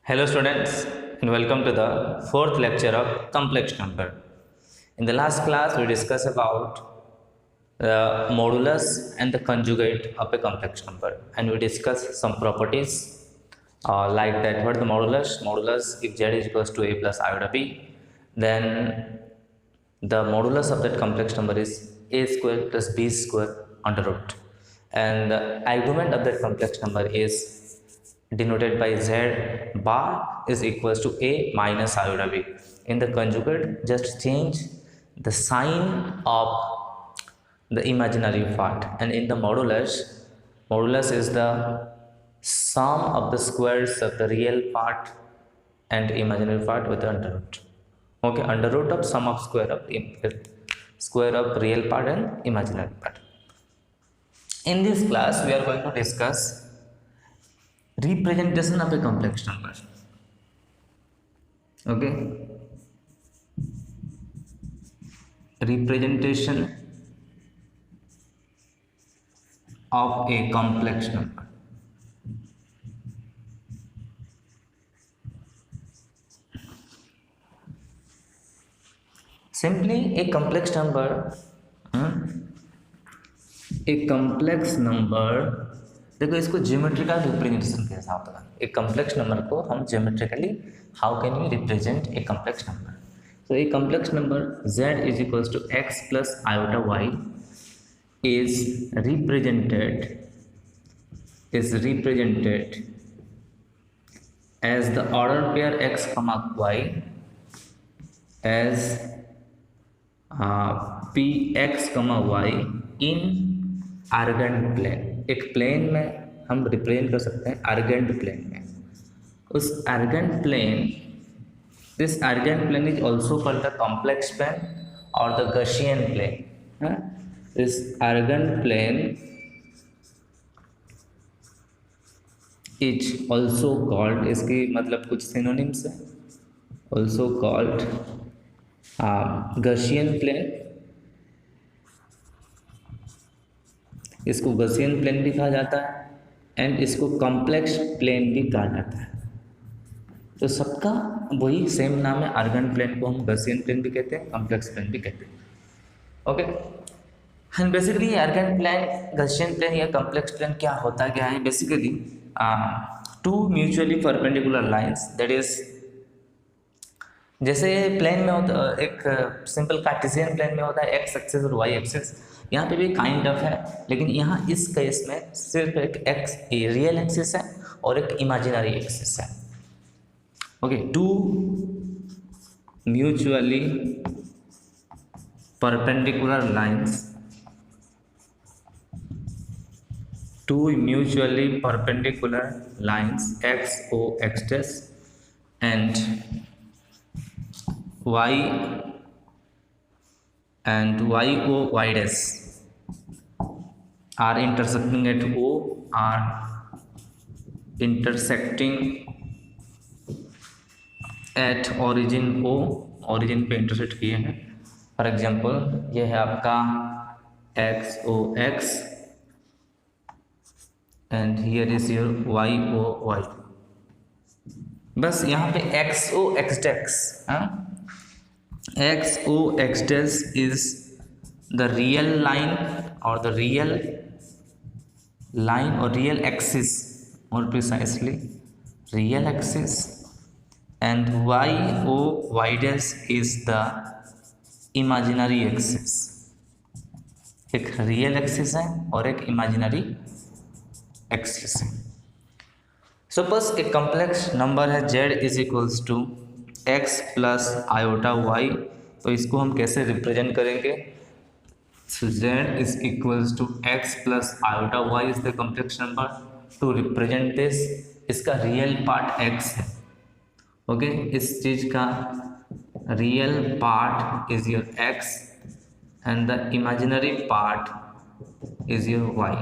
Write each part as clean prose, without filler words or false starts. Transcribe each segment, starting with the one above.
Hello students and welcome to the fourth lecture of complex number. In the last class we discussed about the modulus and the conjugate of a complex number, and we discussed some properties like that what the modulus if z is equals to a plus iota b, then the modulus of that complex number is a square plus b square under root, and the argument of that complex number is denoted by z bar is equals to a minus iota b. In the conjugate, just change the sign of the imaginary part, and in the modulus is the sum of the squares of the real part and imaginary part with the under root. Okay, under root of sum of square of real part and imaginary part. In this class we are going to discuss representation of a complex number. Okay, representation of a complex number. Simply a complex number, देखो इसको geometrical representation के हिसाब से एक complex number को हम geometrically how can we represent a complex number. So a complex number z is equals to x plus iota y is represented as the order pair x comma y as px comma y in argand plane. एक plane में हम represent कर सकते हैं argand plane में. उस argand plane, this argand plane is also called the complex plane or the Gaussian plane. This argand plane is also called, इसकी मतलब कुछ synonyms है, also called Gaussian plane. इसको गॉसियन प्लेन भी कहा जाता है एंड इसको कॉम्प्लेक्स प्लेन भी कहा जाता है. तो सबका वही सेम नाम है. आर्गन प्लेन को हम गॉसियन प्लेन भी कहते हैं, कॉम्प्लेक्स प्लेन भी कहते हैं. Okay, and basically Argand plane, Gaussian plane या कॉम्प्लेक्स प्लेन क्या होता है, क्या है basically two mutually perpendicular lines, that is जैसे प्लेन में होता एक सिंपल कार्टेशियन प्लेन में होता है एक्स एक्सिस और वाई एक्सिस, यहाँ पे भी काइंड ऑफ है, लेकिन यहाँ इस केस में सिर्फ एक एक्स रियल एक्सिस है और एक इमेजिनरी एक्सिस है. Okay, two mutually perpendicular lines X O X dash and y and y o y dash are intersecting at O, are intersecting at origin O, origin पे intersect किए हैं. For example ये है आपका x o x and here is your y o y. बस यहाँ पे x o x dash, x o x dash is the real line or the real line or real axis, more precisely real axis, and y o y dash is the imaginary axis. एक real axis है और एक imaginary axis है. Suppose एक complex number है z is equals to x plus iota y, तो इसको हम कैसे रिप्रेजेंट करेंगे. z is equals to x plus iota y is the complex number. To represent this, इसका रियल पार्ट x है. ओके, इस चीज का real part is your x and the imaginary part is your y.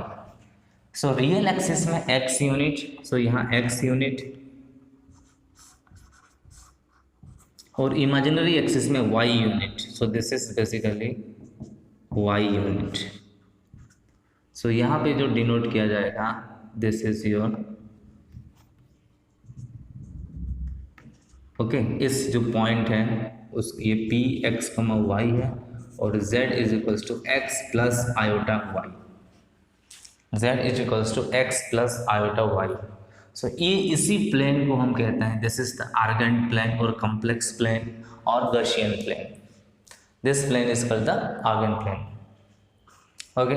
So real axis में x unit, so यहाँ x unit, और imaginary axis में y unit, so this is basically y unit. So यहाँ पे जो denote किया जाएगा, this is your okay, इस जो पॉइंट है उस ये पी एक्स कमा वाई है और z is equals to x plus iota y, z is equals to x plus iota y. So ये इसी प्लेन को हम कहते हैं this is the Argand plane और कॉम्प्लेक्स प्लेन और Gaussian plane. This plane is called the Argand plane. Okay,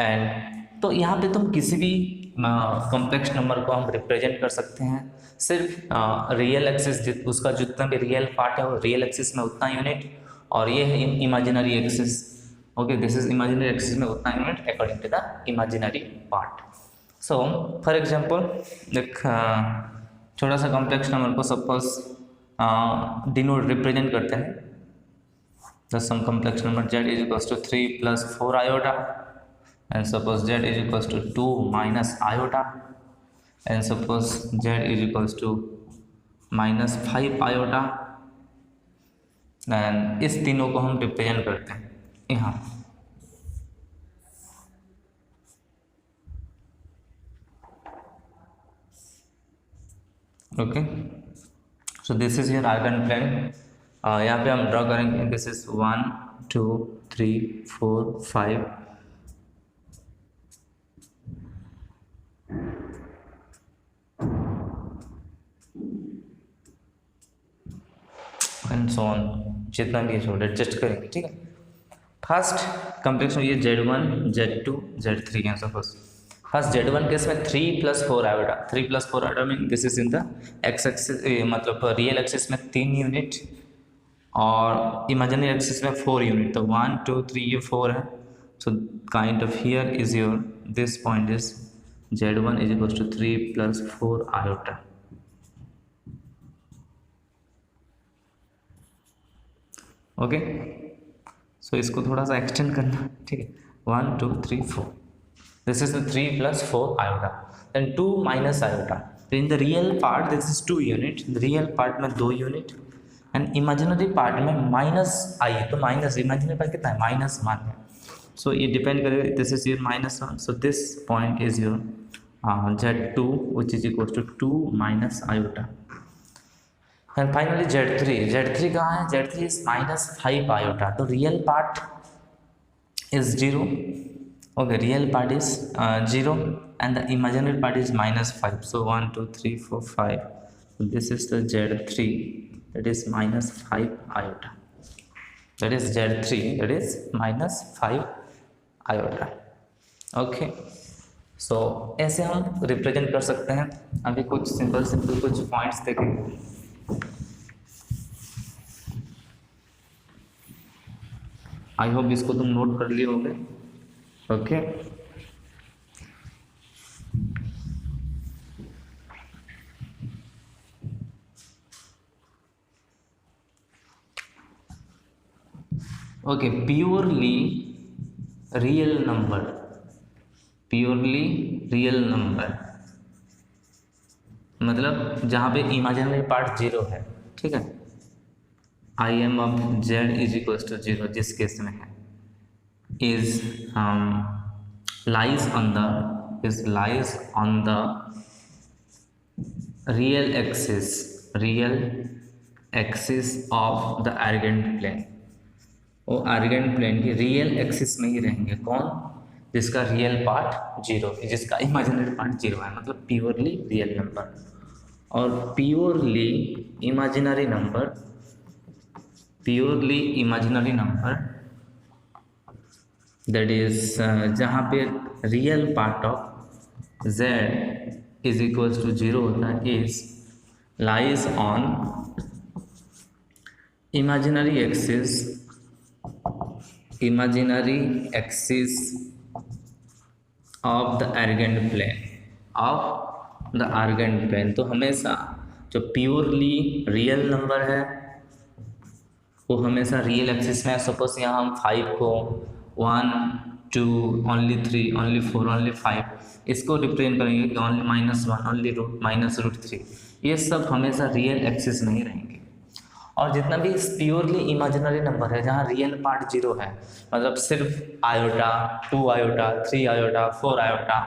and तो यहाँ पे तुम किसी भी कॉम्प्लेक्स नंबर को हम रिप्रेजेंट कर सकते हैं सिर्फ रियल एक्सिस, उसका जितना भी रियल पार्ट है वो रियल एक्सिस में उतना यूनिट, और ये है imaginary axis. Okay, this is imaginary axis में उतना unit according to the imaginary part. So for example एक छोटा सा कॉम्प्लेक्स नंबर को सपोज डिनोट रिप्रेजेंट करते हैं the some complex number z is equals to 3 plus 4 iota, and suppose z is equals to 2 minus iota, and suppose z is equals to minus 5 iota, and इस तीनों को हम represent करते हैं यहाँ। Okay, so this is your Argand plane. यहाँ पे हम ड्रॉ करेंगे this is 1 2 3 4 5 and so on, जितना भी है एडजस्ट करेंगे। ठीक है, फर्स्ट कॉम्प्लेक्स ये Z1 Z2 Z3 है। सपोज फर्स्ट Z1 केस में 3 plus 4 iota, 3 plus 4 iota mean this is in the x axis, मतलब रियल एक्सिस में 3 यूनिट और इमेजिनरी एक्सिस में 4 यूनिट। तो 1 2 3 ये 4 है। So kind of here is your this point is Z1 is equal to 3 plus 4 iota. Okay, so इसको थोड़ा सा एक्सटेंड करना। ठीक है, 1 2 3 4 this is the 3 plus 4 iota, then 2 minus iota. तो in the real part this is 2 unit, real part में 2 unit, and imaginary part में minus i. तो माइनस इमेजिनरी पार्ट कितना है -1 है। सो ये डिपेंड करेगा, this is your -1। So this point is your Z2 which is equal to 2 minus iota, and finally Z3 कहाँ है? Z3 is -5 iota. तो real part is 0। Okay, real part is 0 and the imaginary part is -5। So 1 2 3 4 5, this is the Z3 that is -5 iota, that is Z3 that is -5 iota। Okay, सो ऐसे हम represent कर सकते हैं। अभी कुछ simple कुछ points देखेंगे। आई होप इसको तुम नोट कर लिए होंगे। Okay, okay, purely real number, purely real number मतलब जहाँ पे इमेजिनरी पार्ट 0 है। ठीक है, I M of Z is equal to 0 जिस केस में है, is lies on the real axis of the Argand plane. वो आर्गेंट प्लेन की रियल एक्सिस में ही रहेंगे। कौन? जिसका रियल पार्ट 0 है, जिसका इमेजिनरी पार्ट 0 है, मतलब प्योरली रियल नंबर। और purely imaginary number that is जहाँ पे real part of Z is equals to 0 होता है, is lies on imaginary axis of the Argand plane. तो हमेशा जो प्योरली रियल नंबर है वो हमेशा रियल एक्सिस में। सपोज यहाँ हम 5 को 1 2 ओनली 3 ओनली 4 ओनली 5 इसको रिप्रेजेंट करेंगे कि ओनली -1 ओनली -√3, ये सब हमेशा रियल एक्सिस में ही रहेंगे। और जितना भी प्योरली इमेजिनरी नंबर है जहाँ रियल पार्ट 0 है, मतलब सिर्फ आयोटा, 2 आयोटा, 3 आयोटा, 4 आयोटा,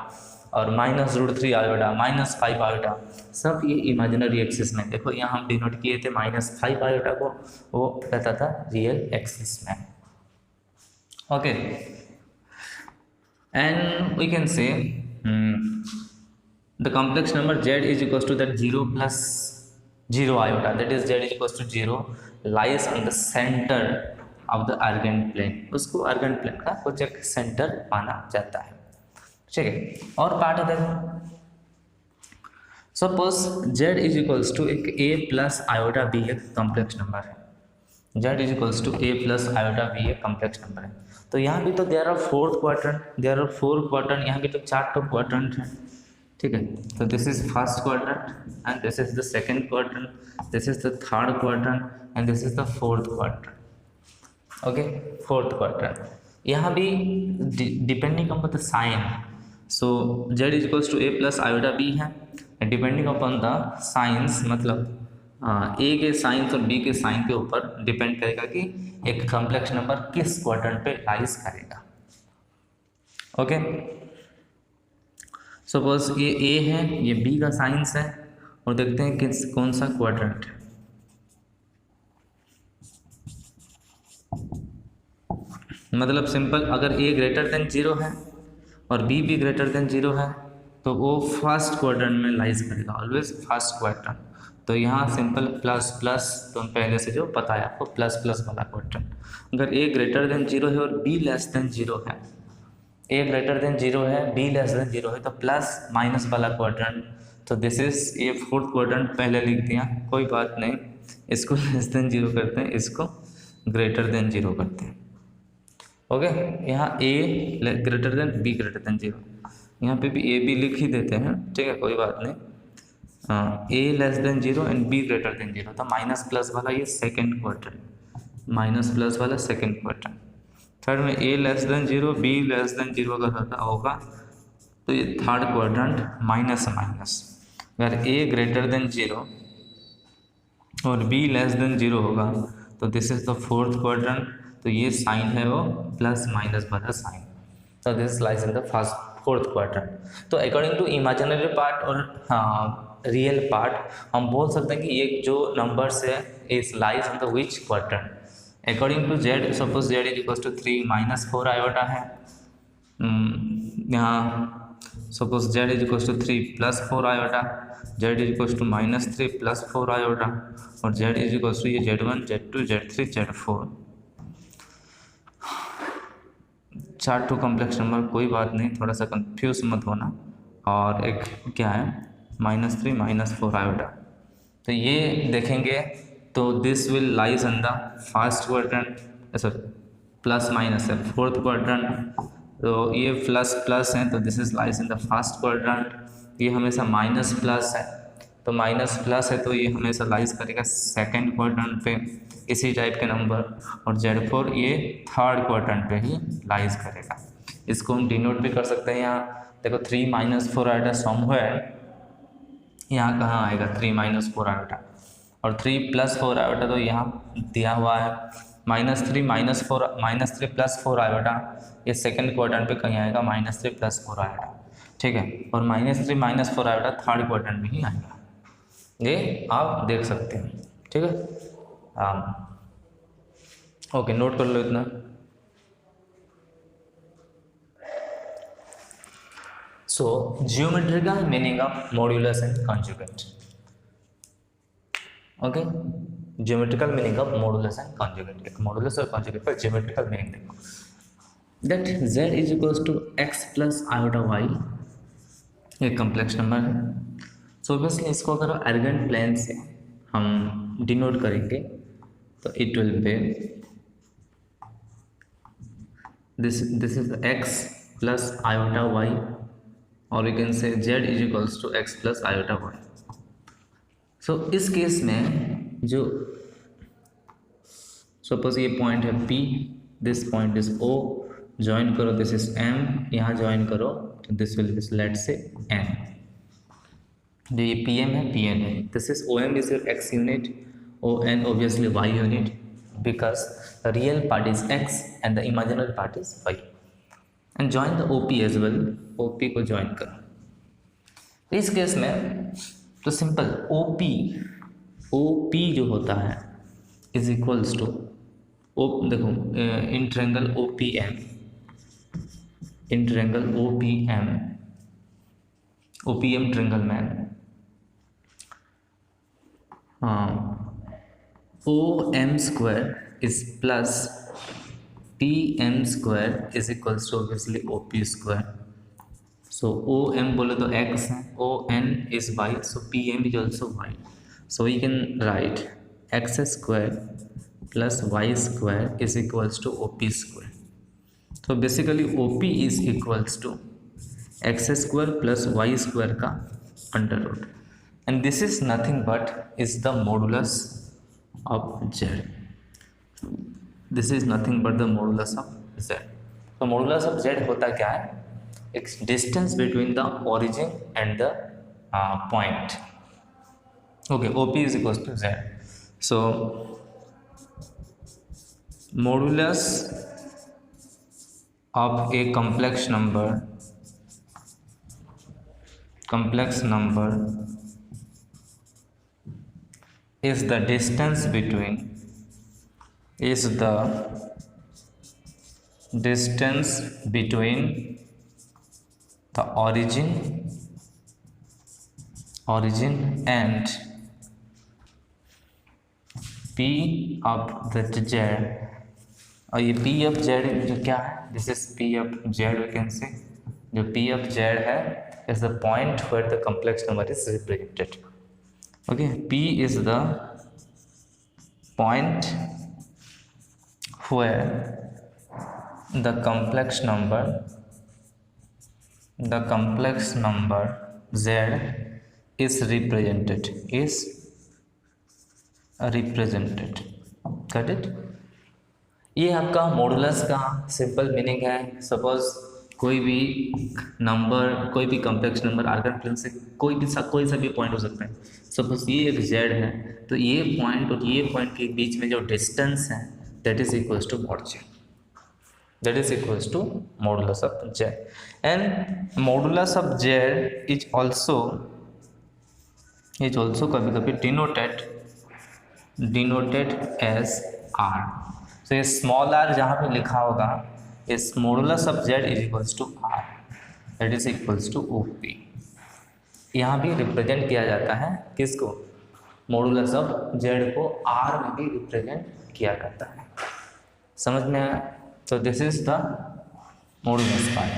और -√3 आयोटा, -5 आयोटा, सब ये इमेजिनरी एक्सिस में। देखो यहाँ हम डिनोट किए थे -5 आयोटा को, वो रहता था रियल एक्सिस में। Okay, and we can say the complex number z is equals to that 0 plus 0 iota, that is z is equals to 0 lies on the center of the argand plane। उसको argand plane का कुछ एक centre माना जाता है, ठीक है। और पार्ट है, suppose z is equals to एक a प्लस आयोटा b एक कॉम्प्लेक्स नंबर है, z is equals to a plus iota b एक कॉम्प्लेक्स नंबर है। तो यहाँ भी तो there are 4 quadrant, there are 4 quadrant, यहाँ भी तो 4 क्वाड्रेंट है, ठीक है। तो this is first quadrant and this is the second quadrant, this is the third quadrant and this is the fourth quadrant. Okay, fourth quadrant. यहाँ भी depending upon the sign, so z is equals to a plus iota b है, depending upon the signs, मतलब a के signs और b के sign के ऊपर depend करेगा कि एक कॉम्प्लेक्स नंबर किस क्वाड्रेंट पे लाइज करेगा। ओके, सपोज ये a है, ये b का साइंस है, और देखते हैं किस कौन सा क्वाड्रेंट है। मतलब सिंपल, अगर a ग्रेटर देन 0 है और b भी ग्रेटर देन 0 है तो वो फर्स्ट क्वाड्रेंट में लाइज करेगा, ऑलवेज फर्स्ट क्वाड्रेंट। तो यहाँ सिंपल प्लस प्लस, तो पहले से जो पता है आपको, प्लस प्लस वाला क्वाड्रेंट। अगर a ग्रेटर देन 0 है और b लेस देन 0 है, a ग्रेटर देन 0 है, b लेस देन 0 है, तो प्लस माइनस वाला क्वाड्रेंट। तो दिस इज ये फोर्थ क्वाड्रेंट पहले लिख दिया, कोई बात नहीं, इसको लेस देन 0 करते हैं, इसको ग्रेटर देन 0 करते हैं। ओके, यहाँ a greater than b greater than 0, यहाँ पे भी a b लिख ही देते हैं, ठीक है, कोई बात नहीं। a less than 0 and b greater than 0, तो माइनस प्लस वाला ये सेकेंड क्वाड्रेंट, माइनस प्लस वाला सेकेंड क्वाड्रेंट। थर्ड में a less than 0, b less than 0 अगर होगा तो ये थर्ड क्वाड्रेंट माइनस माइनस। अगर a ग्रेटर देन 0 और b लेस देन 0 होगा तो this is the fourth quadrant, तो ये साइन है वो प्लस माइनस वाला साइन, तो this lies in the first fourth quadrant. तो अकॉर्डिंग टू इमेजिनरी पार्ट और रियल पार्ट हम बोल सकते हैं कि ये जो नंबर्स है is lies in the which quadrant. According to z, suppose z is equal to 3 -4 iota है, यहाँ suppose z is equal to 3 + 4 iota, z is equal to -3 + 4 iota, और z इज इक्वल टू ये z1 z2 z3 z4, 4 to complex number, कोई बात नहीं, थोड़ा सा confuse मत होना। और एक क्या है -3 -4 आयोटा, तो ये देखेंगे तो this will lies in the first quadrant, sorry plus minus है फोर्थ क्वाड्रेंट, तो ये प्लस प्लस है तो this is lies in the first quadrant. ये हमेशा माइनस प्लस है, तो माइनस प्लस है तो ये हमेशा लाइज करेगा सेकेंड क्वाड्रेंट पे, इसी टाइप के नंबर। और Z4 ये थर्ड क्वाड्रेंट पे ही लाइज करेगा। इसको हम डिनोट भी कर सकते हैं, यहाँ देखो 3 - 4 आयोटा समवेयर, यहाँ कहाँ आएगा 3 - 4 आयोटा, और 3 + 4 आयोटा तो यहाँ दिया हुआ है, -3 + 4 आयोटा ये सेकंड क्वाड्रेंट पे कहीं आएगा, -3 + 4 आयोटा, ठीक है। और -3 - 4 आयोटा थर्ड क्वाड्रेंट में ही आएगा, ये आप देख सकते हैं, ठीक है। ओके, नोट कर लो इतना। So geometrical meaning of modulus and conjugate. Okay, geometrical meaning of modulus and conjugate. एक मॉड्यूलस और कॉन्जुगेट पर जियोमेट्रिकल मीनिंग देखो, that z is equals to x + iota y, एक कॉम्प्लेक्स नंबर है। सो ऑब्वियसली इसको अगर अर्गेंट प्लेन से हम डिनोट करेंगे तो it will be this is x + iota y, और you can say z is equals to x + iota y। So इस केस में जो सपोज ये पॉइंट है P, this point is O, join करो, दिस इज M, यहाँ join करो तो this will be let's say N, जो ये PM है PN है, this is OM is your x unit, ON obviously y unit, because the real part is x and the imaginary part is y, and join the OP as well, OP को join करो, इस case में तो simple OP जो होता है is equals to O, देखो in triangle OPM, in triangle OPM triangle में OM square is plus PM square is equals to obviously OP square. So OM बोले तो x है, ON is y, so PM is also y. So we can write x square plus y square is equals to OP square. So basically OP is equals to x square plus y square का under root, and this is nothing but is the modulus of z. This is nothing but the modulus of z. So modulus of z होता क्या है? It's distance between the origin and the point. Okay, OP is equals to z. So modulus of a complex number is the distance between the origin and P of the z. और ये P of z जो क्या है, this is P of z. We can say जो P of z है is the point where the complex number is represented. Okay, P is the point where the complex number z is represented. Got it? ये आपका modulus का simple meaning है. Suppose कोई भी number, कोई भी complex number argon plane से कोई सा भी पॉइंट हो सकता है. सपोज ये एक z है, तो ये पॉइंट और ये पॉइंट के बीच में जो डिस्टेंस है that is equals to mod z. That is equals to modulus of z, and modulus of z is also कभी कभी denoted as r. So ये small r जहाँ पे लिखा होगा इस modulus of z is equals to r, that is equals to OP. यहाँ भी रिप्रेजेंट किया जाता है किसको, modulus of z को r में भी रिप्रेजेंट किया करता है. समझ में आया? तो this is the modulus part.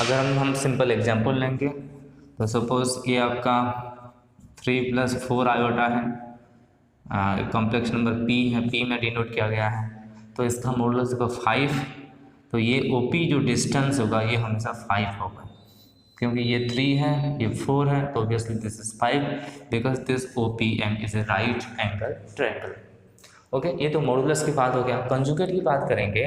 अगर हम सिंपल एग्जांपल लेंगे तो सपोज ये आपका 3 + 4 आयोटा है, कॉम्प्लेक्स नंबर P है, P में डिनोट किया गया है, तो इसका मॉडुलस होगा 5. तो ये OP जो डिस्टेंस होगा ये हमेशा 5 होगा, क्योंकि ये 3 है, ये 4 है, तो obviously this is 5 because this OPM is a right angle triangle. Okay, ये तो मॉडुलस की बात हो गया. कंजुगेट की बात करेंगे.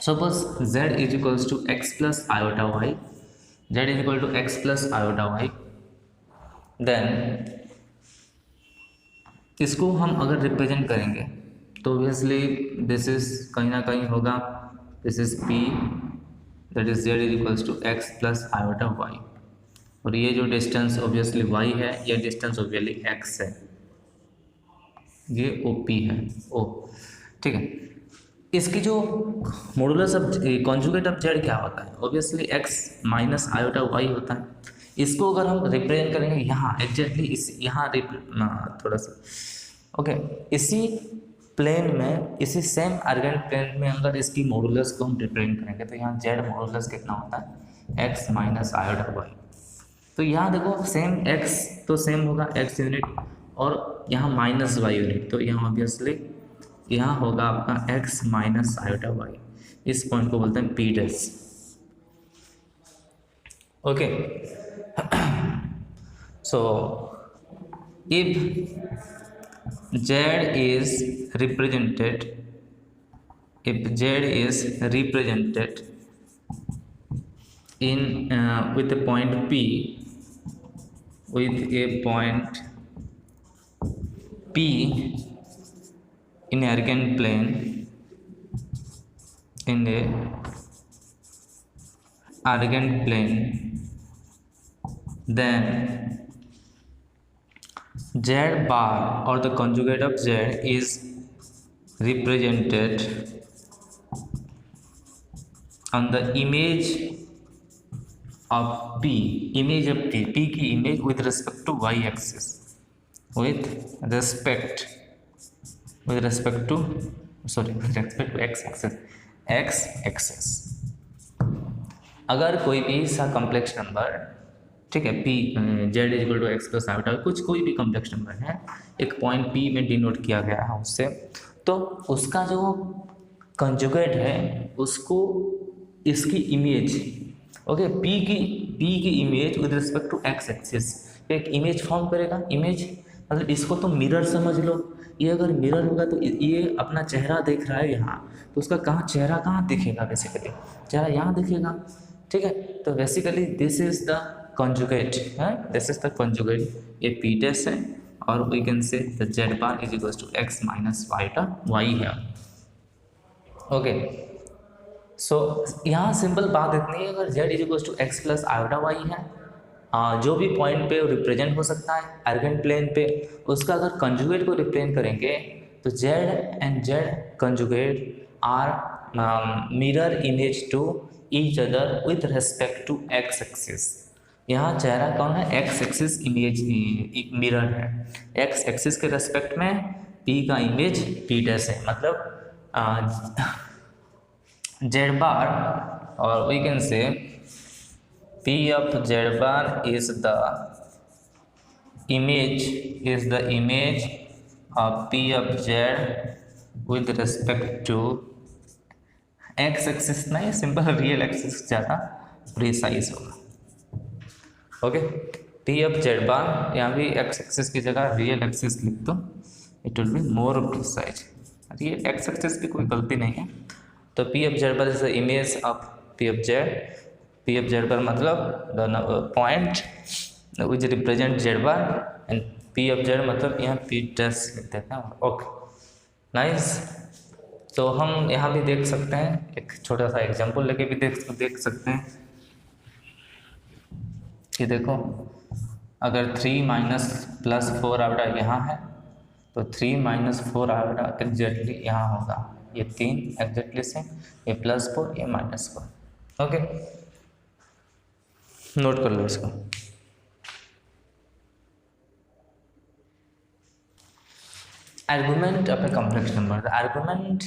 Suppose z is equals to x plus iota y, z is equal to x plus iota y, then इसको हम अगर रिप्रेजेंट करेंगे तो ऑब्वियसली दिस इज कहीं ना कहीं होगा, this is p, that is z is equals to x plus iota y, और ये जो डिस्टेंस ऑब्वियसली y है, ये डिस्टेंस ऑब्वियसली x है, ये OP है. ओ ठीक है. इसकी जो modulus of conjugate of z क्या होता है, obviously x minus iota y होता है. इसको अगर हम रिप्रेजेंट करेंगे यहाँ एग्जैक्टली इस यहाँ थोड़ा सा ओके, इसी प्लेन में, इसी सेम आर्गन प्लेन में अगर इसकी मॉडुलस को हम रिप्रेजेंट करेंगे तो यहाँ z मॉडुलस कितना होता है, x माइनस आयोटा y. तो यहाँ देखो सेम x तो सेम होगा x यूनिट, और यहाँ माइनस y यूनिट, तो यहाँ ऑब्वियसली यहाँ होगा आपका x माइनस आयोटा y. इस पॉइंट को बोलते हैं P dash. Okay, so if z is represented in with a point P, in argand plane, then z bar or the conjugate of z is represented on the image of p, image of p की image with respect to y axis, with respect to x axis। अगर कोई भी सा complex number, ठीक है, p z equal to x plus iota, कोई भी complex number है, एक पॉइंट p में डिनोट किया गया है उससे, तो उसका जो कंजुगेट है उसको इसकी इमेज, ओके, p की image with respect to x axis एक इमेज फॉर्म करेगा। इमेज मतलब इसको तो मिरर समझ लो, ये अगर मिरर होगा तो ये अपना चेहरा देख रहा है यहाँ, तो उसका चेहरा कहाँ दिखेगा, बेसिकली चेहरा यहाँ दिखेगा, ठीक है। तो basically this is the conjugate है, दिस इज द कंजुगेट, ये पी टेस्ट है और we can say the z bar is equals to x minus y है, ओके। सो यहाँ सिंपल बात इतनी है, अगर z is equals to x plus iota y है, जो भी पॉइंट पे रिप्रेजेंट हो सकता है आर्गन प्लेन पे, उसका अगर कंजुगेट को रिप्रेजेंट करेंगे तो z and z conjugate are mirror image to each other with respect to x axis. यहाँ चेहरा कौन है, एक्स एक्सिस इमेज मिरर है, एक्स एक्सिस के रेस्पेक्ट में p का इमेज p डैश है, मतलब z bar or we can say p of z bar is the image of p of z with respect to x axis, नहीं simple real axis ज़्यादा precise होगा, okay. p of z bar, यहाँ भी x axis की जगह real axis लिख दो, it will be more precise, real x axis की कोई गलती नहीं है। तो p of z bar is the image of p of z bar मतलब the point which represent z bar, and p of z मतलब यहाँ पी डैश लिखते हैं, ओके नाइस। तो हम यहाँ भी देख सकते हैं, एक छोटा सा एग्जांपल लेके भी देख सकते हैं कि देखो, अगर 3 माइनस प्लस 4 आयोटा यहाँ है तो 3 माइनस 4 आयोटा एग्जैक्टली यहाँ होगा, ये 3 एग्जैक्टली से, ये +4 ये -4, ओके, नोट कर लो इसको। Argument of a complex number, the argument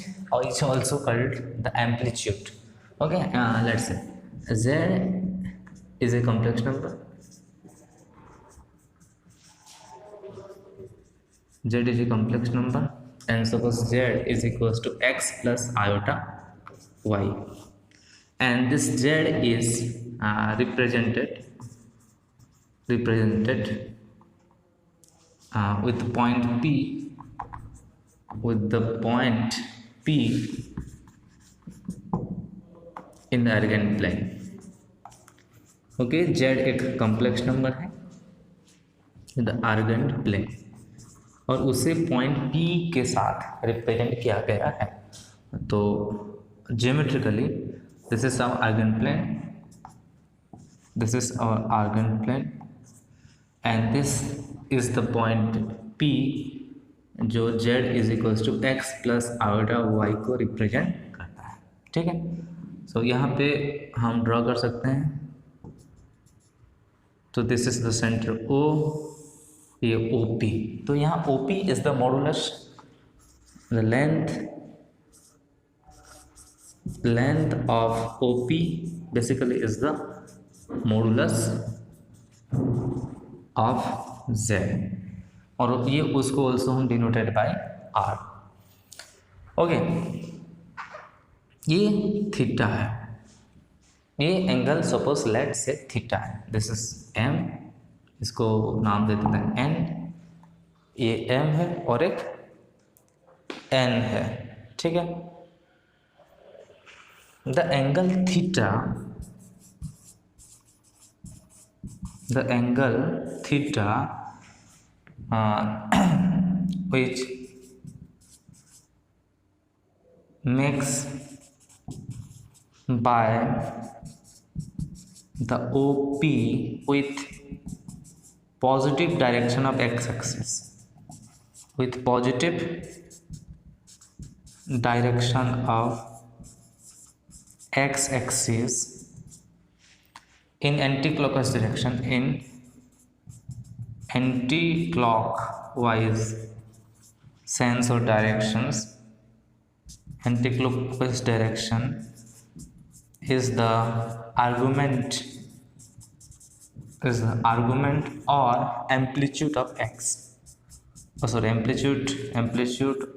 is also called the amplitude, okay। Let's say z is a complex number, z is a complex number, and suppose z is equals to x plus iota y, and this z is represented with point p, with the point p in the argand plane, okay. z एक complex number है in the argon plane और उसे point p के साथ represent किया गया है। तो geometrically this is our Argand plane, this is our Argand plane, and this is the point p जो z is equals to x plus iota y को रिप्रेजेंट करता है, ठीक है। सो यहाँ पे हम ड्रॉ कर सकते हैं, तो this is the centre O, ये OP, तो यहाँ OP is the modulus, the length of OP basically is the modulus of Z, और ये उसको ऑल्सो हम डिनोटेड बाय R, ओके। ये थीटा है, ये एंगल सपोज लेट से थीटा है, दिस इज M, इसको नाम दे देते हैं N, ये M है और एक N है, ठीक है। The angle theta which makes by the OP with positive direction of x-axis, with positive direction of x-axis in anti-clockwise direction, in anti-clockwise sense or directions. Anti-clockwise direction is the argument or amplitude of x, amplitude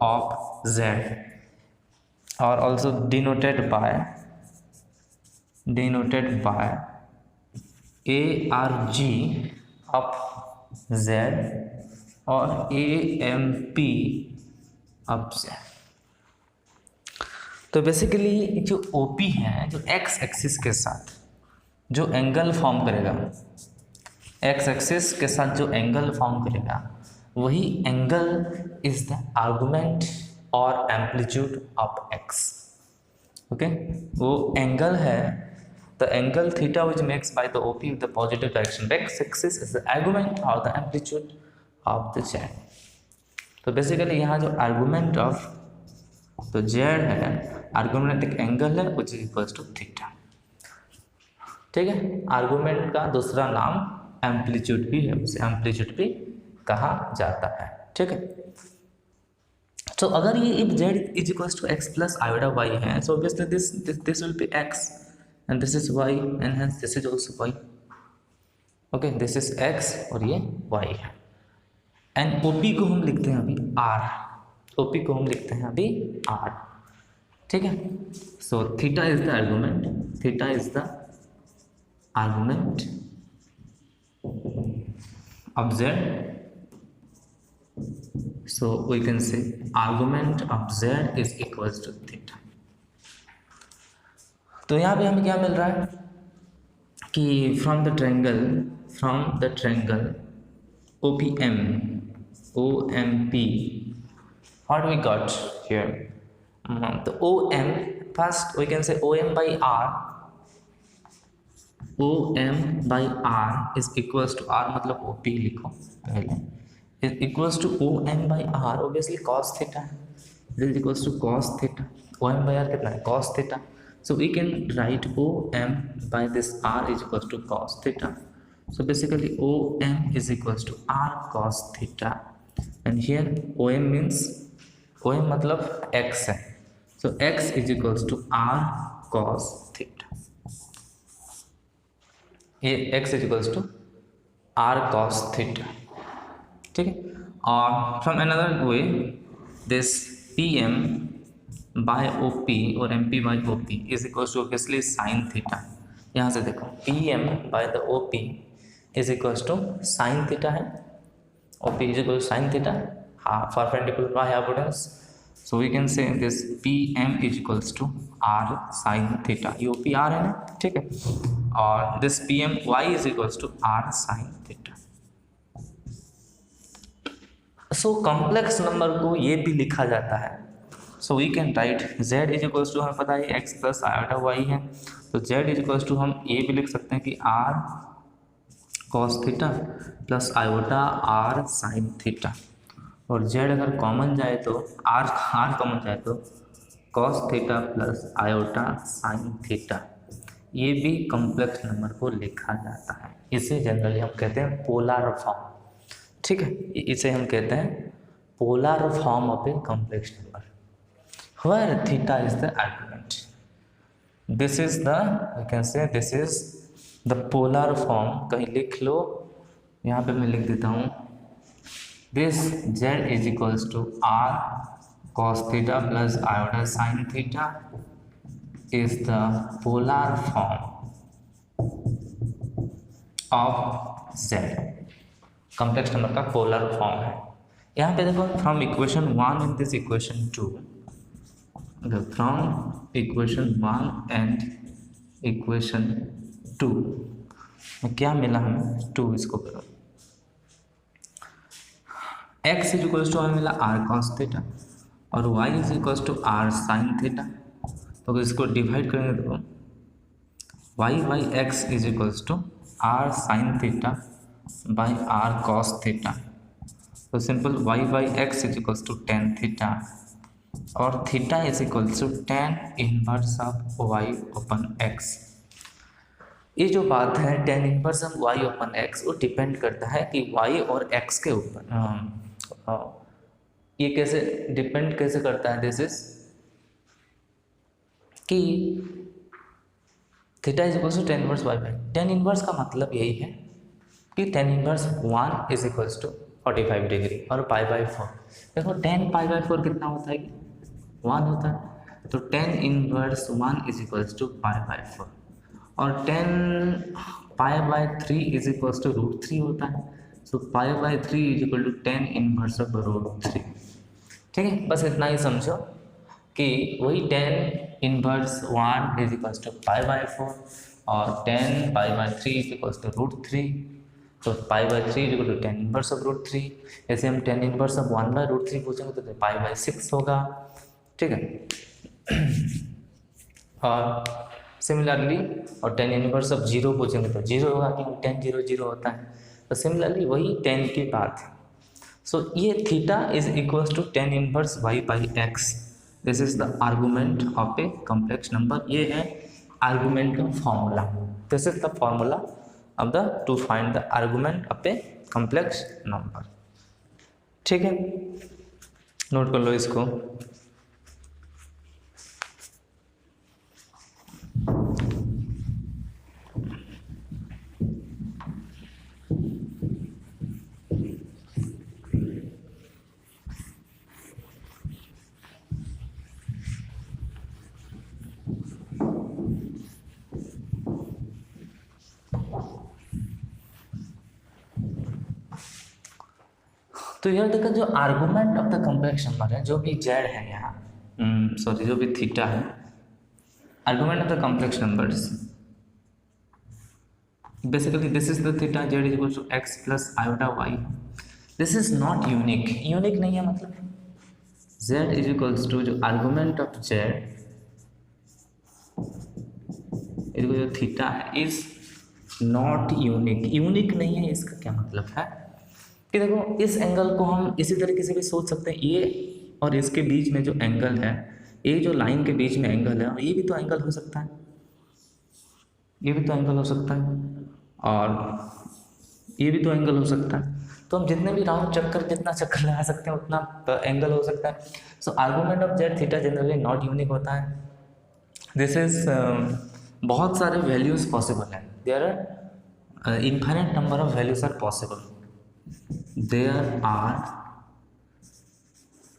of z, or also denoted by arg of z or amp of z. तो basically जो OP है, जो x axis के साथ जो angle form करेगा, x axis के साथ जो एंगल फॉर्म करेगा, वही angle is the argument or amplitude of x. Okay, वो एंगल है, the angle theta which makes by the OP with the positive direction x axis is the argument or the amplitude of the z. तो basically यहाँ जो argument of तो z है, आर्गुमेंटिक angle है which is equals to theta. ठीक है, argument का दूसरा नाम एम्पलीट्यूड भी है, उसे एम्पलीट्यूड भी कहा जाता है. ठीक है, तो अगर ये if z is equals to x plus iota y है, so obviously this will be x and this is y and hence this is also y. Okay, this is x और ये y है. एंड OP को हम लिखते हैं अभी r, OP को हम लिखते हैं अभी r. ठीक है, so theta is the argument, theta is the argument of z, so we can say argument of z is equals to theta. तो यहाँ पे हमें क्या मिल रहा है कि from the triangle OMP, what we got here? The OM, first we can say OM by R is equals to R, मतलब OP लिखो पहले, is equals to OM by R, obviously cos theta, this is equals to cos theta. OM by R कितना है? Cos theta. So we can write OM by this R is equals to cos theta. So basically OM is equals to R cos theta, and here OM means OM मतलब x है, so x is equals to R cos theta. ये x is equals to r cos theta. ठीक है, और from another way this PM by OP और MP by OP is equals to obviously sine theta. यहाँ से देखो PM by the OP is equals to sine theta है, OP is equal to sine theta, हाँ, perpendicular by hypotenuse. So we can say this PM is equals to R sin theta. ये OP R है ना, ठीक है, और this PM Y is equals to R sin theta. So complex number को ये भी लिखा जाता है. So we can write Z is equals to, हमें पता है x plus iota y है, तो Z is equals to हम ये भी लिख सकते हैं कि R cos theta plus iota R sin theta. और z अगर कॉमन जाए तो r कॉमन जाए तो cos theta plus iota sine theta. ये भी कॉम्प्लेक्स नंबर को लिखा जाता है, इसे जनरली हम कहते हैं पोलर फॉर्म. ठीक है, इसे हम कहते हैं polar form of a complex number, where theta is the argument. This is the, we can say this is the polar form. कहीं लिख लो, यहाँ पे मैं लिख देता हूँ, this z is equals to r cos theta plus iota sin theta is the polar form of z. Complex number का polar form है. यहाँ पे देखो from equation 1 and this equation 2, from equation 1 and equation 2 में क्या मिला हमें, 2 इसको करो, x इज इक्वल्स टू हमें मिला r cos थीटा और y is equals to r sin theta. तो इसको डिवाइड करेंगे तो y by x is equals to r sin theta by r cos theta. तो simple y by x is equals to tan theta और theta is equals to tan inverse of y upon x. ये जो बात है tan inverse of y upon x, वो depend करता है कि वाई और एक्स के ऊपर। ये कैसे डिपेंड कैसे करता है, दिस इज कि theta is equals to tan inverse y by tan inverse का मतलब यही है कि tan inverse one is equals to 45 degree और पाई बाई फोर। देखो टेन पाई बाई फोर कितना होता है कि वन होता है, तो tan inverse one is equals to pi by four और tan pi by three is equals to root three होता है। So pi by three is equal to tan inverse of root three. ठीक है, बस इतना ही समझो कि वही tan inverse one is equals to pi by four और tan pi by three is equals to root three. तो pi by three is equal to tan inverse of root three. ऐसे हम tan inverse of one by root three पूछेंगे तो pi by six होगा। ठीक है, और सिमिलरली और टेन इनवर्स ऑफ जीरो पूछेंगे तो जीरो होगा क्योंकि टेन जीरो जीरो होता है। तो सिमिलरली वही टेन की बात है। सो ये theta is equals to tan inverse y by x. This is the argument of a complex number. ये है आर्गूमेंट का formula. This is the formula of the to find the argument of a complex number. ठीक है, note कर लो इसको। तो यार देखो जो argument of the complex number है, जो भी जेड है यहाँ, सॉरी जो भी थीटा है, argument of the complex numbers basically this is the theta z is equal to x plus iota y. This is not unique, unique नहीं है मतलब जेड इज इक्वल्स टू जो आर्गूमेंट ऑफ जेड इसको जो theta है is not unique. Unique नहीं है इसका क्या मतलब है कि देखो इस एंगल को हम इसी तरीके से भी सोच सकते हैं, ये और इसके बीच में जो एंगल है, ये जो लाइन के बीच में एंगल है, ये भी तो एंगल हो सकता है, ये भी तो एंगल हो सकता है और ये भी तो एंगल हो सकता है। तो हम जितने भी राउंड चक्कर जितना चक्कर लगा सकते हैं उतना एंगल हो सकता है। So argument of z theta generally not unique होता है। दिस इज बहुत सारे वैल्यूज पॉसिबल हैं, there are infinite number of values are possible. There are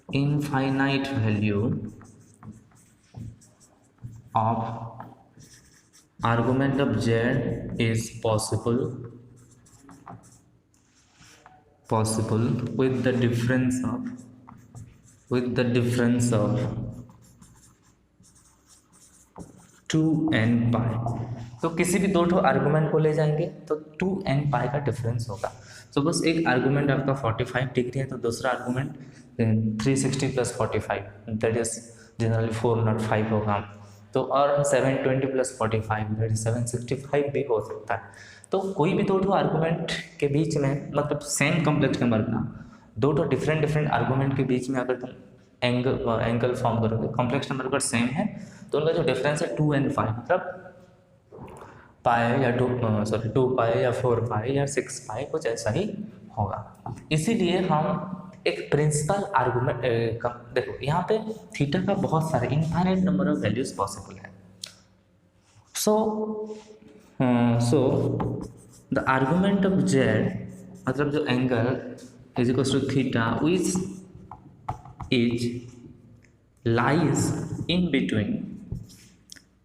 infinite value of argument of Z is possible with the difference of 2n पाई। तो किसी भी दो ठो आर्गूमेंट को ले जाएंगे तो 2n पाई का डिफरेंस होगा। तो बस एक आर्गूमेंट आपका 45 डिग्री है तो दूसरा argument 360 plus 45 that is generally 405 होगा। तो और 720 प्लस 45 दैट इज 765 भी हो सकता है। तो कोई भी दो ठो आर्गूमेंट के बीच में मतलब सेम कॉम्प्लेक्स नंबर का दो ठो डिफरेंट आर्गूमेंट के बीच में अगर तुम एंगल फॉर्म करोगे, कॉम्प्लेक्स नंबर अगर सेम है तो उनका जो डिफरेंस है 2 and 5 मतलब पाई या 2 पाई या 4 पाई या 6 पाई कुछ ऐसा ही होगा। इसीलिए हम एक प्रिंसिपल आर्गूमेंट देखो यहाँ पे थीटा का बहुत सारे infinite number of values possible है। So the argument of z मतलब जो angle is equal to theta which is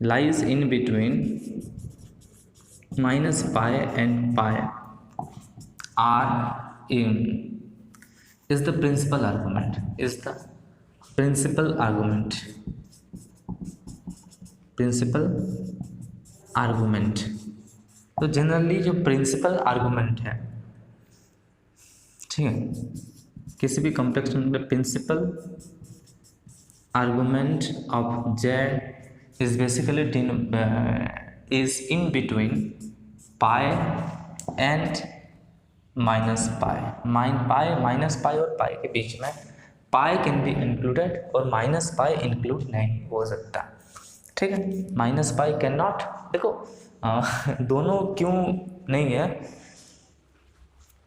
lies in between minus pi and pi are in is the principal argument। तो generally जो principal argument है, ठीक है, किसी भी complex number principal argument of Z is basically is in between pi and minus pi, minus pi और pi के बीच में पाई कैन बी इंक्लूडेड और माइनस पाई इंक्लूड नहीं हो सकता। ठीक है, माइनस पाई कैन नॉट, देखो दोनों क्यों नहीं है,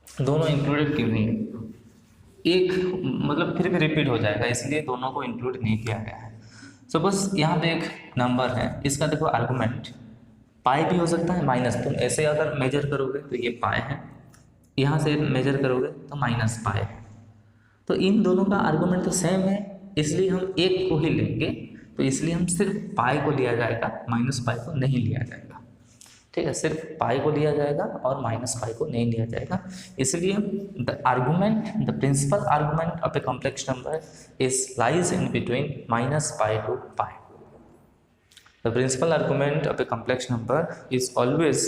दोनों इंक्लूडेड क्यों नहीं है, एक मतलब फिर भी रिपीट हो जाएगा, इसलिए दोनों को इंक्लूड नहीं किया गया है। सो बस यहाँ पे एक नंबर है, इसका देखो आर्गुमेंट पाई भी हो सकता है माइनस, तुम ऐसे अगर मेजर करोगे तो ये पाई है, यहाँ से मेजर करोगे तो माइनस पाई है, तो इन दोनों का आर्गुमेंट तो सेम है, इसलिए हम एक को ही लेंगे, तो इसलिए हम सिर्फ पाई को लिया जाएगा, माइनस पाई को नहीं लिया जाएगा। ठीक है, सिर्फ पाई को लिया जाएगा और माइनस पाई को नहीं लिया जाएगा, इसलिए the argument, the principal argument of a complex number is lies in between minus pi to pi. The principal argument of a complex number is always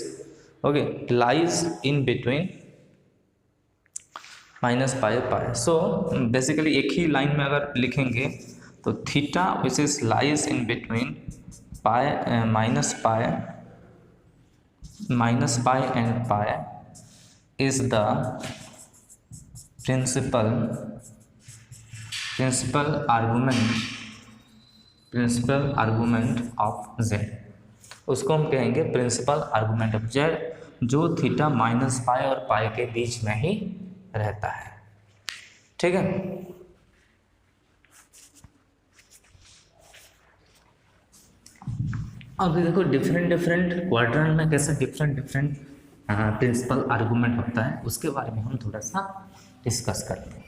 lies in between minus pi pi. So basically एक ही line में अगर लिखेंगे तो theta which is lies in between pi minus pi and pi is the principal argument of z, उसको हम कहेंगे principal argument of z, जो थीटा माइनस पाई और पाई के बीच में ही रहता है। ठीक है, अब देखो डिफरेंट क्वाड्रेंट में कैसे डिफरेंट प्रिंसिपल आर्गुमेंट होता है, उसके बारे में हम थोड़ा सा डिस्कस करते हैं।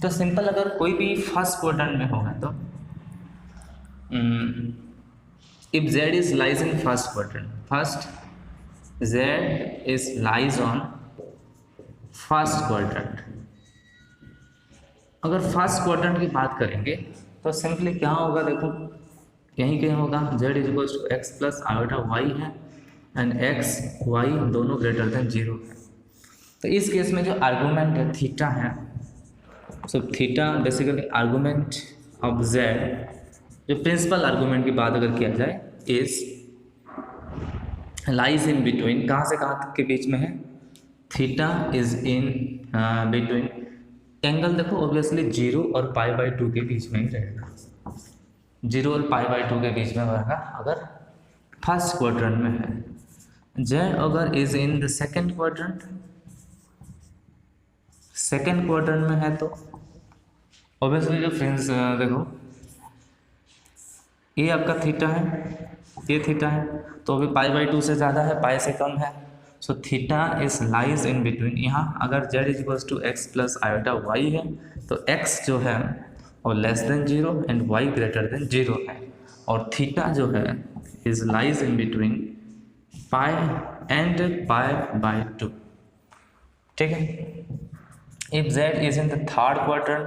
तो सिंपल, अगर कोई भी फर्स्ट क्वाड्रेंट में होगा तो if z is lies in first quadrant, z is lies on first quadrant, अगर फर्स्ट क्वाड्रेंट की बात करेंगे तो सिंपली क्या होगा, देखो यहीं कहीं होगा z is equal to x plus iota y है एंड एक्स वाई दोनों ग्रेटर देन 0 है। तो इस केस में जो आर्गूमेंट है थीटा है, so theta basically argument of z, जो प्रिंसिपल आर्गूमेंट की बात अगर किया जाए, इज लाइज इन बिटवीन, कहाँ से कहाँ तक के बीच में है, theta is in between, angle देखो ऑब्वियसली 0 और पाई बाई 2 के बीच में ही रहेगा, 0 और पाई बाई 2 के बीच में रहेगा अगर फर्स्ट क्वाड्रेंट में है। z अगर is in the second quadrant में है तो ऑब्वियसली जो फ्रेंड्स देखो ये आपका थीटा है, ये थीटा है, तो अभी पाई बाई 2 से ज़्यादा है, पाई से कम है, so theta is lies in between. यहाँ अगर z is equals to x plus iota y है तो x जो है और less than 0 and y greater than 0 है, और थीटा जो है is lies in between pi and pi by 2। ठीक है, if z is in the third quadrant,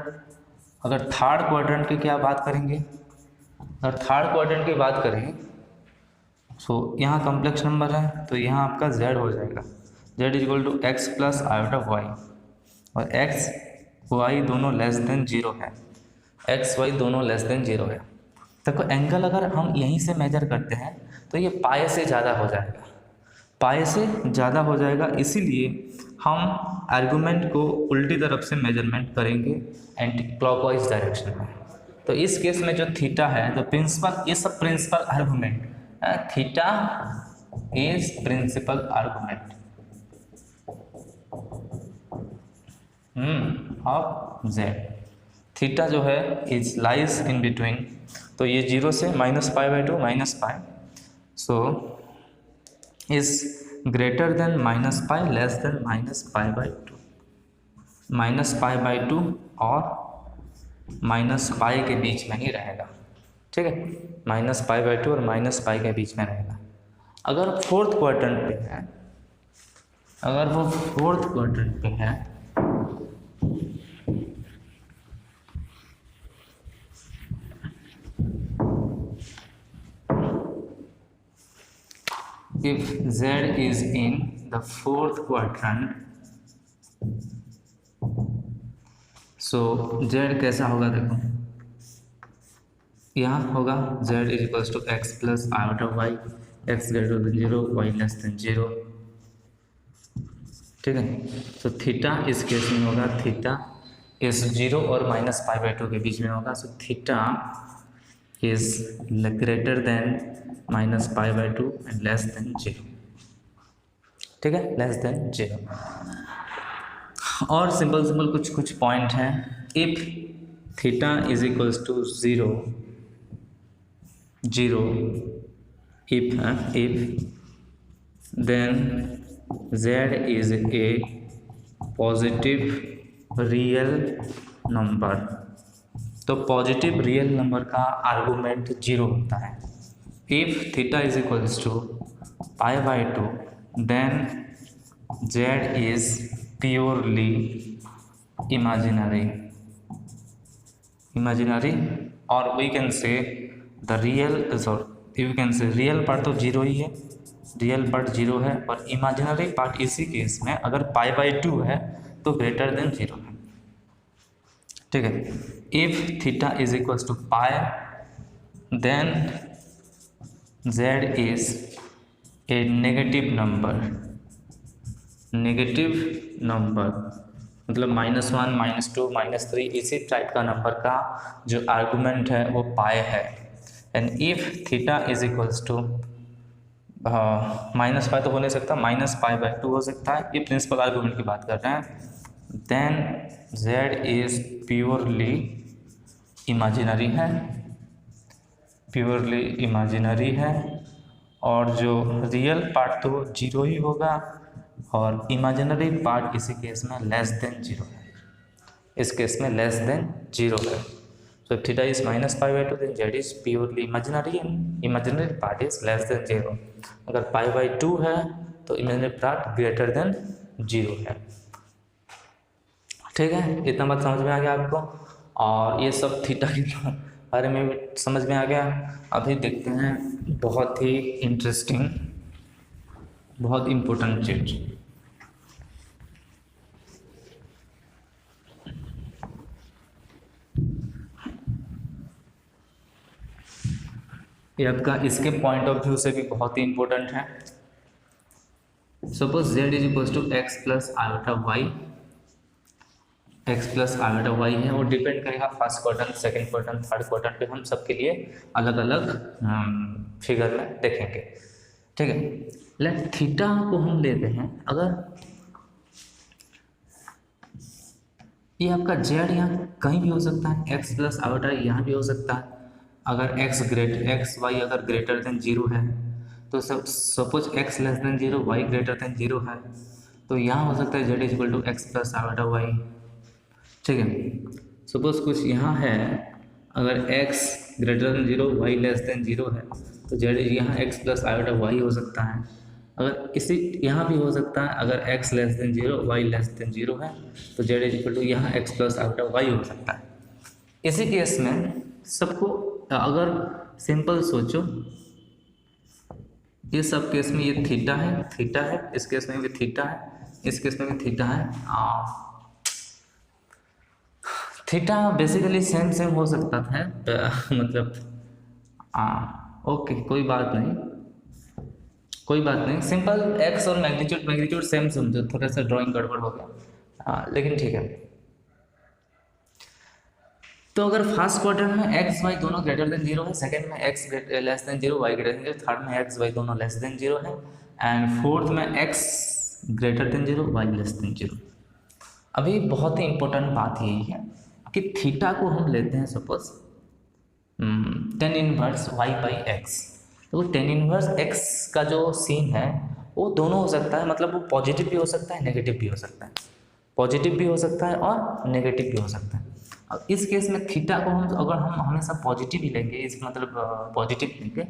अगर थर्ड क्वाड्रेंट की क्या बात करेंगे, अगर थर्ड क्वाड्रेंट की बात करें सो यहाँ कॉम्प्लेक्स नंबर है तो यहाँ आपका z हो जाएगा, z is equal to x plus iota y, और एक्स वाई दोनों लेस देन 0 है, एक्स वाई दोनों लेस देन 0 है। देखो एंगल अगर हम यहीं से मेजर करते हैं तो ये पाई से ज़्यादा हो जाएगा, पाई से ज़्यादा हो जाएगा, इसीलिए हम आर्गुमेंट को उल्टी तरफ से मेजरमेंट करेंगे एंटी क्लॉकवाइज डायरेक्शन में। तो इस केस में जो थीटा है, तो प्रिंसिपल, ये सब principal argument, theta is principal argument of z, theta जो है इज लाइज इन बिटवीन, तो ये 0 से minus pi by 2 minus pi, so is greater than minus pi less than minus pi by 2, minus pi by 2 और minus पाई के बीच में ही रहेगा। ठीक है, माइनस पाई बाई 2 और माइनस पाई के बीच में रहेगा। अगर फोर्थ क्वाड्रेंट पे है, अगर वो फोर्थ क्वाड्रेंट पे है if z is in the fourth quadrant, so z कैसा होगा देखो, यहाँ होगा z is equals to x plus iota y, x greater than zero, y less than zero. ठीक है, तो थीटा इस केस में होगा, थीटा इस जीरो और माइनस पाई बाई टू के बीच में होगा, so theta is greater than minus pi by two and less than zero. ठीक है, लेस देन जीरो। और सिंपल कुछ पॉइंट हैं। If theta is equals to zero, if then z is a positive real number, तो positive real number का argument zero होता है। If theta is equals to pi by two, then z is purely imaginary, और we can say the real, sorry you can से real part तो zero ही है, real part zero है, और imaginary part इसी case में अगर पाई बाई टू है तो ग्रेटर देन जीरो है। ठीक है, if theta is equals to pi, then z is a negative number, मतलब -1, -2, -3 इसी टाइप का नंबर का जो आर्गूमेंट है वो पाए है। And if theta is equals to minus pi तो हो नहीं सकता, माइनस पाई बाई टू हो सकता है, ये प्रिंसिपल आर्गूमेंट की बात कर रहे हैं। Then z is purely imaginary है, और जो रियल पार्ट तो जीरो ही होगा, और इमेजिनरी पार्ट इसी केस में लेस देन जीरो है, इस केस में लेस देन जीरो है। So if theta is minus pi by 2, then z is purely imaginary and imaginary part is less than 0. अगर pi by 2 है तो imaginary part greater than 0 है। ठीक है, इतना बात समझ में आ गया आपको, और ये सब थीटा के बारे में भी समझ में आ गया। अभी देखते हैं बहुत ही इंटरेस्टिंग, बहुत इम्पोर्टेंट चीज। ये आपका इसके पॉइंट ऑफ व्यू से भी बहुत ही इंपॉर्टेंट है। Suppose z is equals to x plus iota y है, वो डिपेंड करेगा first quadrant, second quadrant, third quadrant पे, हम सबके लिए अलग अलग फिगर में देखेंगे। ठीक है, लेट थीटा को हम लेते हैं, अगर ये आपका z यहाँ कहीं भी हो सकता है, एक्स प्लस आयोटा यहाँ भी हो सकता है। अगर एक्स वाई अगर ग्रेटर देन जीरो है तो suppose x less than zero, y greater than zero है, तो यहाँ हो सकता है z is equal to x plus iota y. ठीक है, सपोज कुछ यहाँ है, अगर x greater than zero, y less than zero है, तो z यहाँ एक्स प्लस आयोटा वाई हो सकता है। अगर इसी यहाँ भी हो सकता है, अगर x less than zero, y less than zero है, तो z इज इक्वल टू यहाँ एक्स प्लस आयोटा वाई हो सकता है। इसी केस में सबको अगर सिंपल सोचो, ये सब केस में ये थीटा है, इस केस में भी थीटा है, इस केस में भी थीटा है। थीटा बेसिकली सेम हो सकता है, मतलब ओके, कोई बात नहीं, सिंपल एक्स और मैग्नीट्यूड सेम समझो, थोड़ा सा ड्राइंग गड़बड़ हो गया, लेकिन ठीक है। तो अगर फर्स्ट क्वार्टर में एक्स वाई दोनों ग्रेटर देन जीरो है, सेकंड में x less than zero, y greater than zero, third में एक्स वाई दोनों लेस देन जीरो है, एंड फोर्थ में x greater than zero, y less than zero. अभी बहुत ही इंपॉर्टेंट बात यही है कि थीटा को हम लेते हैं suppose tan inverse y by x, तो टेन इनवर्स एक्स का जो सीन है वो दोनों हो सकता है, मतलब वो पॉजिटिव भी हो सकता है, नेगेटिव भी हो सकता है, पॉजिटिव भी हो सकता है और नेगेटिव भी हो सकता है। अब इस केस में थीटा को हम अगर हम हमेशा पॉजिटिव ही लेंगे, इस मतलब पॉजिटिव लेंगे,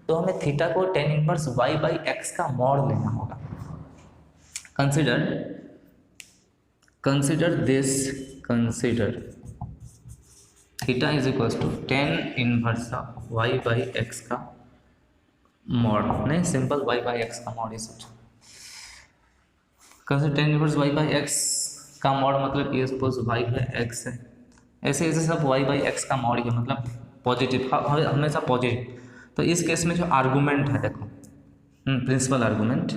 तो हमें थीटा को tan inverse y by x का मॉड लेना होगा। Consider theta is equal to tan inverse y by x का मॉड नहीं, सिंपल y बाई एक्स का मॉड, ये सोचो। कैसे tan inverse y by x का मॉड मतलब ये सपोज y बाई एक्स है, ऐसे ऐसे सब y बाई एक्स का मॉड है मतलब पॉजिटिव, हमेशा पॉजिटिव। तो इस केस में जो आर्गूमेंट है देखो, प्रिंसिपल आर्गूमेंट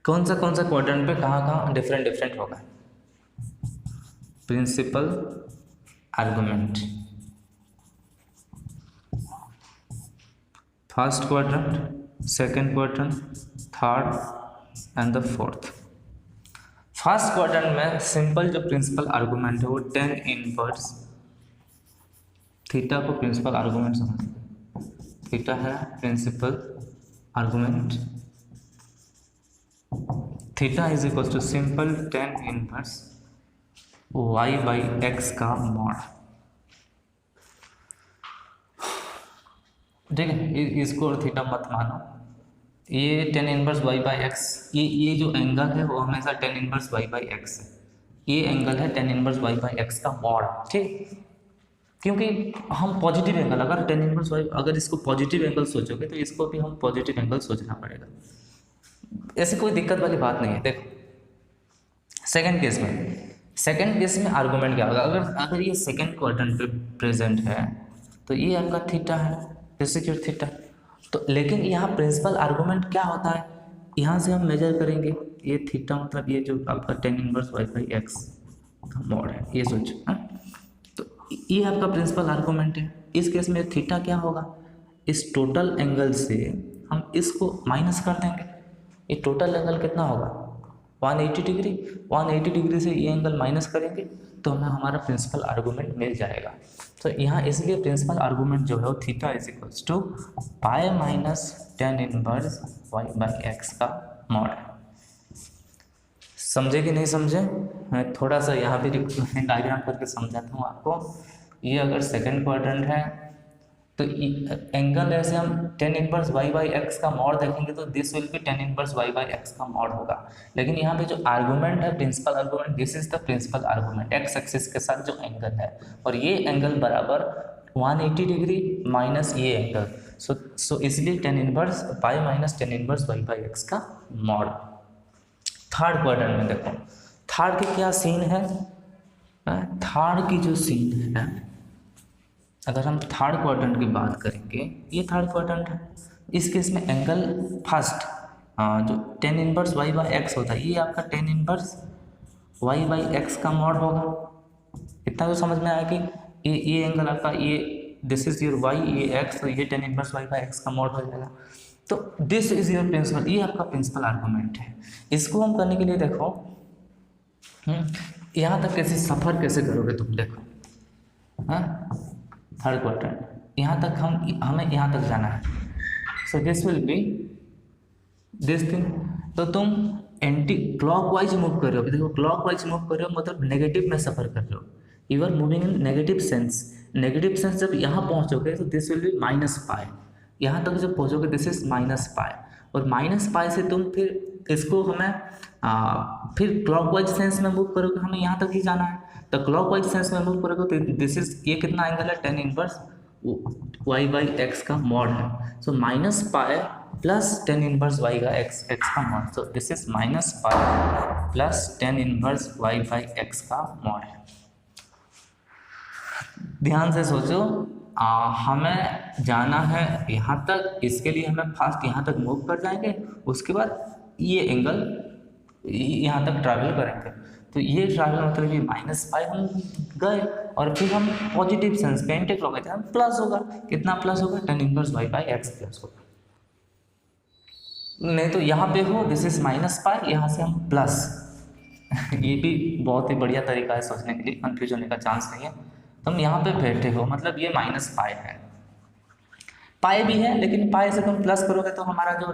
कौन सा क्वाड्रेंट पे कहाँ डिफरेंट डिफरेंट होगा। Principal argument first quadrant, second quadrant, third and the fourth. First quadrant में सिंपल जो प्रिंसिपल आर्गूमेंट है वो टेन इनवर्स थीटा को प्रिंसिपल आर्गूमेंट समझ, थीटा है principal argument, theta is equal to simple tan inverse y by x का mod. ठीक है, इसको और थीटा मत मानो, ये tan inverse y by x, ये जो एंगल है वो हमेशा tan inverse y by x है, ये एंगल है tan inverse y by x का मॉड। ठीक, क्योंकि हम पॉजिटिव एंगल, अगर टेन इनवर्स y, अगर इसको पॉजिटिव एंगल सोचोगे तो इसको भी हम पॉजिटिव एंगल सोचना पड़ेगा, ऐसी कोई दिक्कत वाली बात नहीं है। देखो सेकंड केस में आर्गूमेंट क्या होगा, अगर ये सेकंड क्वाड्रेंट पे प्रेजेंट है तो ये आपका थीटा है, प्रोसिक्यूट थीटा। तो लेकिन यहाँ प्रिंसिपल आर्गूमेंट क्या होता है, यहाँ से हम मेजर करेंगे ये थीटा, मतलब ये जो आपका ten inverse y by x का मॉड है, ये सोचो। तो ये आपका प्रिंसिपल आर्गूमेंट है। इस केस में थीटा क्या होगा, इस टोटल एंगल से हम इसको माइनस कर देंगे, ये टोटल एंगल कितना होगा 180 डिग्री, 180 डिग्री से ये एंगल माइनस करेंगे तो हमें हमारा प्रिंसिपल आर्गूमेंट मिल जाएगा। तो यहाँ इसलिए प्रिंसिपल आर्गूमेंट जो है वो theta is equals to pi minus tan inverse y by x का मॉड है। समझे कि नहीं समझे, मैं थोड़ा सा यहाँ पे डायग्राम करके समझाता हूँ आपको। ये अगर सेकंड क्वाड्रेंट है तो एंगल ऐसे हम tan inverse y by x का मॉड देखेंगे तो this will be tan inverse y by x का मॉड होगा। लेकिन यहाँ पे जो आर्गूमेंट है principal argument, this is the principal argument, x axis के साथ जो एंगल है, और ये एंगल बराबर 180 डिग्री माइनस ये एंगल, सो इसलिए tan inverse pi minus tan inverse y by x का मॉड। थर्ड क्वाड्रेंट में देखो, थर्ड की क्या सीन है, थर्ड की जो सीन है, अगर हम थर्ड क्वाड्रेंट की बात करेंगे, ये थर्ड क्वाड्रेंट है, इस केस में एंगल फर्स्ट जो ten inverse y by x होता है, ये आपका ten inverse y by x का मॉड होगा। इतना तो समझ में आया कि ये एंगल आपका, ये दिस इज योर y, ये x, तो ये tan inverse y by x का मॉड हो जाएगा। तो दिस इज योर प्रिंसिपल, ये आपका प्रिंसिपल आर्गूमेंट है। इसको हम करने के लिए देखो, यहाँ तक कैसे सफ़र कैसे करोगे तुम, देखो थर्ड क्वाड्रेंट, यहाँ तक हमें यहाँ तक जाना है, so this will be this thing. तो तुम एंटी क्लॉकवाइज मूव कर रहे हो, देखो क्लॉकवाइज मूव कर रहे हो मतलब नेगेटिव में सफ़र कर रहे हो, you are moving in negative sense. Negative sense जब यहाँ पहुँचोगे तो this will be minus pi, यहाँ तक जब पहुँचोगे दिस इज माइनस पाई, और माइनस पाई से तुम फिर इसको हमें फिर क्लॉकवाइज सेंस में मूव करोगे, हमें यहाँ तक ही जाना है। तो क्लॉकवाइज सेंस में मूव करोगे तो दिस इज, ये कितना एंगल है, tan inverse y by x का मॉड है, so minus pi plus tan inverse y का एक्स का mod, so this is minus pi plus tan inverse y by x का मॉड है। ध्यान से सोचो, हमें जाना है यहाँ तक, इसके लिए हमें फास्ट यहाँ तक मूव कर जाएंगे, उसके बाद ये एंगल यहाँ तक ट्रैवल करेंगे, तो ये ट्रैवल मतलब ये माइनस पाई हम गए, और फिर हम पॉजिटिव सेंस पे एंटी क्लॉकवाइज हम प्लस होगा, कितना प्लस होगा, ten inverse y by x plus होगा। नहीं तो यहाँ पे हो दिस इज माइनस पाई, यहाँ से हम प्लस ये भी बहुत ही बढ़िया तरीका है सोचने के लिए, कंफ्यूज होने का चांस नहीं है। तुम यहाँ पे बैठे हो मतलब ये माइनस पाई है, पाई भी है, लेकिन पाई से तुम प्लस करोगे तो हमारा जो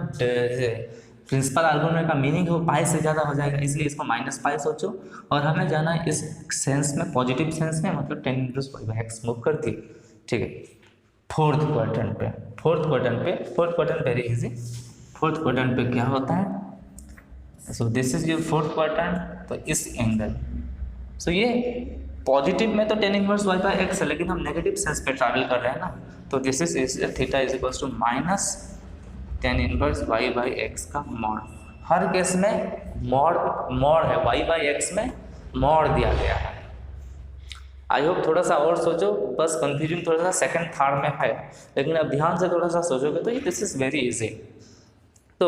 प्रिंसिपल आर्गूमेंट का मीनिंग है वो पाई से ज़्यादा हो जाएगा, इसलिए इसको माइनस पाई सोचो। और हमें जाना है इस सेंस में, पॉजिटिव सेंस में, मतलब tan inverse y by x move करती है। ठीक है, fourth quadrant very easy. Fourth quadrant पे क्या होता है, so this is your fourth quadrant, तो इस एंगल, सो ये पॉजिटिव में तो tan inverse y by x है, लेकिन हम नेगेटिव सेंस पे ट्रैवल कर रहे हैं ना, तो this is theta is equal to minus tan inverse y by x का मॉड। हर केस में मॉड है, वाई बाई एक्स में मॉड दिया गया है। आई होप थोड़ा सा और सोचो, बस कंफ्यूजन थोड़ा सा सेकंड थर्ड में है, लेकिन अब ध्यान से थोड़ा सा सोचोगे तो ये दिस इज वेरी इजी। तो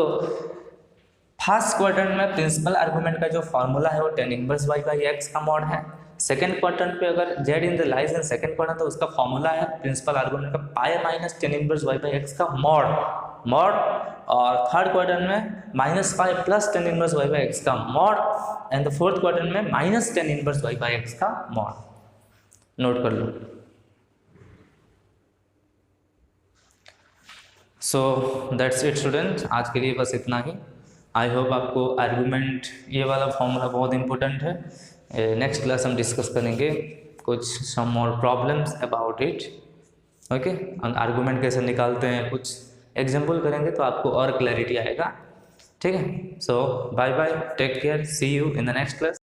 फर्स्ट क्वाड्रेंट में प्रिंसिपल आर्गुमेंट का जो फॉर्मूला है वो tan inverse y by x का मॉड है। सेकंड क्वाड्रेंट पे अगर z in the lies in second quadrant तो उसका फॉर्मूला है प्रिंसिपल आर्गुमेंट का pi minus tan inverse y by x का मॉड। और थर्ड क्वाड्रेंट में minus pi plus tan inverse y by x का mod, and the fourth quadrant में minus tan inverse y by x का mod. Note कर लो। So that's it student, आज के लिए बस इतना ही। आई होप आपको आर्गूमेंट ये वाला फॉर्मूला बहुत इंपॉर्टेंट है। नेक्स्ट क्लास हम डिस्कस करेंगे कुछ some more problems about it. Okay, हम आर्गूमेंट कैसे निकालते हैं कुछ एग्जाम्पल करेंगे तो आपको और क्लैरिटी आएगा। ठीक है, so bye bye, take care, see you in the next class.